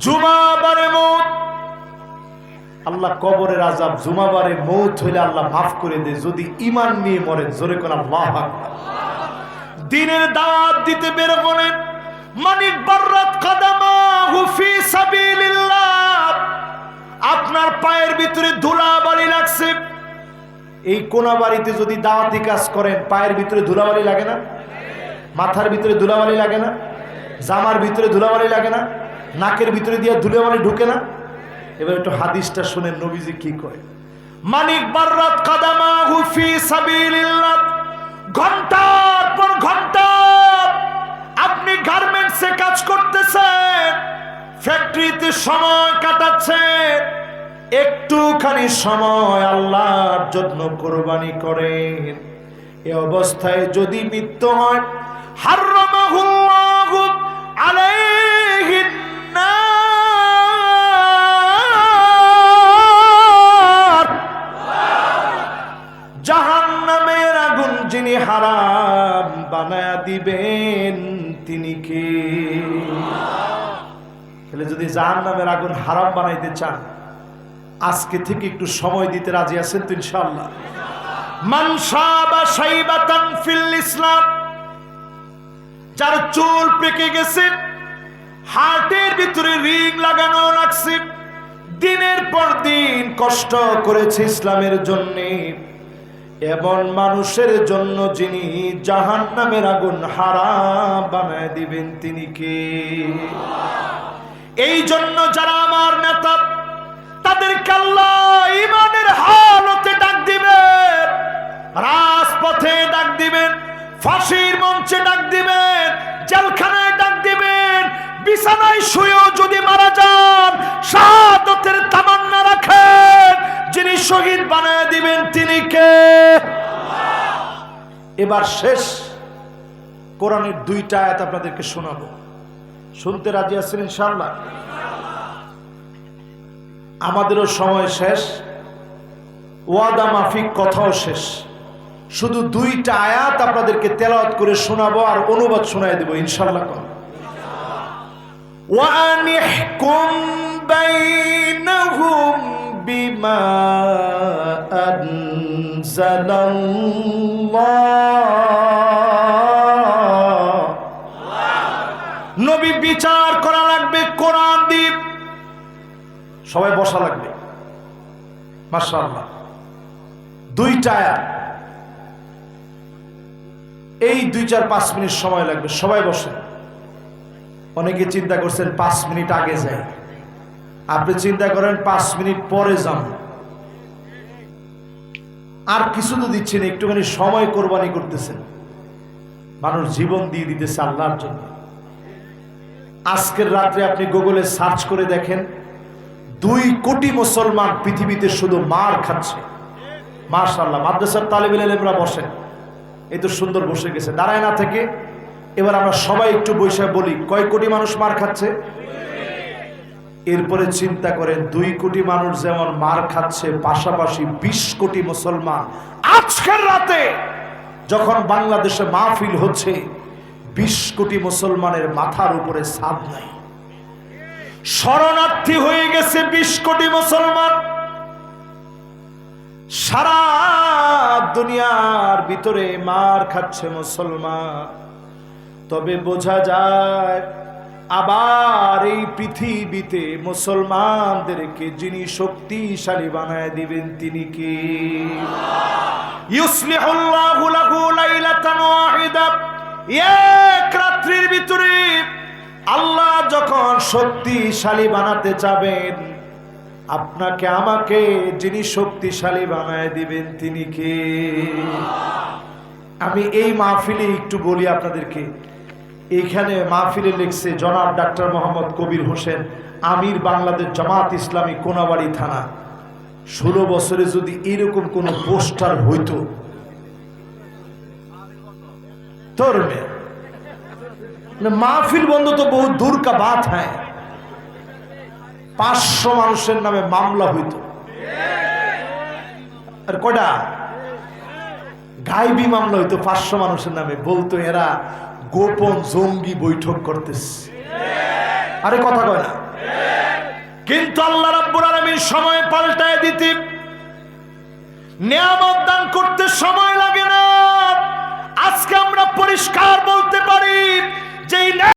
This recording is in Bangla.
জুমাবারে মৌত, আল্লাহ কবরের আযাব জুমাবারে মৌত হইলে আল্লাহ মাফ করে দেয় যদি ঈমান নিয়ে মরেন। জোরে কোন আল্লাহু আকবার। দিনের দাওয়াত দিতে বের হলেন, মানিক বাররাত কাদামাহু ফি সাবিলিল্লাহ, আপনার পায়ের ভিতরে ধুলাবালি লাগছে। এই কোনাবাড়িতে যদি দাওয়াতি কাজ করেন পায়ের ভিতরে ধুলাবালি লাগে না? মাথার ভিতরে ধুলাবালি লাগে না? জামার ভিতরে ধুলাবালি লাগে না? নাকের ভিতরে দিয়ে ধুলাবালি ঢুকে না? এবার একটু হাদিসটা শুনেন নবীজি কি কয়। মানিক বাররাত কাদামাহু ফি সাবিলিল্লাহ, ঘন্টার পর ঘন্টা আপনি গার্মেন্টসে কাজ করতেছেন, ফ্যাক্টরিতে সময় কাটাচ্ছেন, একটুখানি সময় আল্লাহর জন্য কোরবানি করেন। এই অবস্থায় যদি মৃত্যু হয়, হারামাহুল্লাহু আলাইহিন নার, জাহান্নামের আগুন যিনি হারাম বানায়া দিবেন তিনি কে? তাহলে যদি জাহান্নামের আগুন হারাম বানাইতে চান আজকে থেকে একটু সময় দিতে রাজি আছেন তো ইনশাআল্লাহ? মান শাবা শাইবাতান ফিল ইসলাম, যার চুল পেকে গেছে, হার্টের ভিতরে রিং লাগানো লাগছে, দিনের পর দিন কষ্ট করেছে ইসলামের জন্য, এমন মানুষের জন্য যিনি জাহান্নামের আগুন হারাম বানায় দিবেন তিনি কে? এই জন্য যারা আমার নেতা তাদেরকে আল্লাহ ঈমানের হালতে ডাক দিবেন, রাজপথে ডাক দিবেন, ফাঁসির মঞ্চে ডাক দিবেন, জেলখানায় ডাক দিবেন, বিছানায় শুয়েও যদি মারা যান শাহাদাতের তামান্না রাখেন, যিনি শহীদ বানায় দিবেন তিনি কে? এবার শেষ কোরআনের দুইটা আয়াত আপনাদেরকে শোনাবো, শুনতে রাজি আছেন ইনশাআল্লাহ? আমাদেরও সময় শেষ, ওয়াদা মাফিক কথাও শেষ, শুধু দুইটা আয়াত আপনাদেরকে তেলাওয়াত করে শোনাবো আর অনুবাদ শোনায় দেব ইনশাআল্লাহ। ওয়া আনিহকুম বাইনাহুম বিমা আনজালাল্লাহ, নবী বিচার করা লাগবে কোরআন দিয়ে। সবাই বসা লাগবে, মাশাআল্লাহ। দুইটা আয়াত, এই 2-4-5 মিনিট সময় লাগবে, সবাই বসেন। অনেকে চিন্তা করছেন 5 মিনিট আগে যাই, আপনি চিন্তা করেন 5 মিনিট পরে যান। আর কিছু তো দিচ্ছেন, একটুখানি সময় কোরবানি করতেছেন, মানুষ জীবন দিয়ে দিতেছে আল্লাহর জন্য। আজকের রাত্রে আপনি গুগলে সার্চ করে দেখেন 2 কোটি মুসলমান পৃথিবীতে শুধু মার খাচ্ছে। মাশাআল্লাহ, মাদ্রাসার তালিবুল ইলমরা বসেন, এই তো সুন্দর বসে গেছে, দাঁড়ায় না থেকে। এবার আমরা সবাই একটু বসে বলি কয় কোটি মানুষ মার খাচ্ছে? এরপরে চিন্তা করেন 2 কোটি মানুষ যেমন মার খাচ্ছে, পাশাপাশি 20 কোটি মুসলমান আজকের রাতে যখন বাংলাদেশে মাহফিল হচ্ছে, 20 কোটি মুসলমানের মাথার উপরে ছাদ নাই, শরণার্থী হয়ে গেছে 20 কোটি মুসলমান। সারা দুনিয়ার ভিতরে মার খাচ্ছে মুসলমান। তবে বোঝা যায় আবার এই পৃথিবীতে মুসলমানদেরকে যিনি শক্তিশালী বানায় দিবেন তিনি কে? ইউসলিহুল্লাহু লাহু লাইলাতান ওয়াহিদা, এক রাত্রির ভিতরে আল্লাহ যখন শক্তিশালী বানাতে চাবেন, আপনাকে আমাকে যিনি শক্তিশালী বানায় দিবেন তিনি কে? আমি এই মাহফিলে একটু বলি আপনাদেরকে, এইখানে মাহফিলে লিখছে জনাব ডাক্তার মোহাম্মদ কবির হোসেন, আমির বাংলাদেশ জামাত ইসলামী কোনাবাড়ি থানা। 16 বছরে যদি এরকম কোন পোস্টার হইতো, তোর মাহফিল বন্ধ তো বহু দূর কা বাত হ্যাঁ, 500 মানুষের নামে মামলা হইতো। আর কয়টা গায়েবী মামলা হইতো 500 মানুষের নামে, বলতো এরা গোপন জঙ্গি বৈঠক করতেছে। আরে কথা কয় না? কিন্তু আল্লাহ রাব্বুল আলামিন সময় পাল্টায় দিতে, নিয়ামত দান করতে সময় লাগে।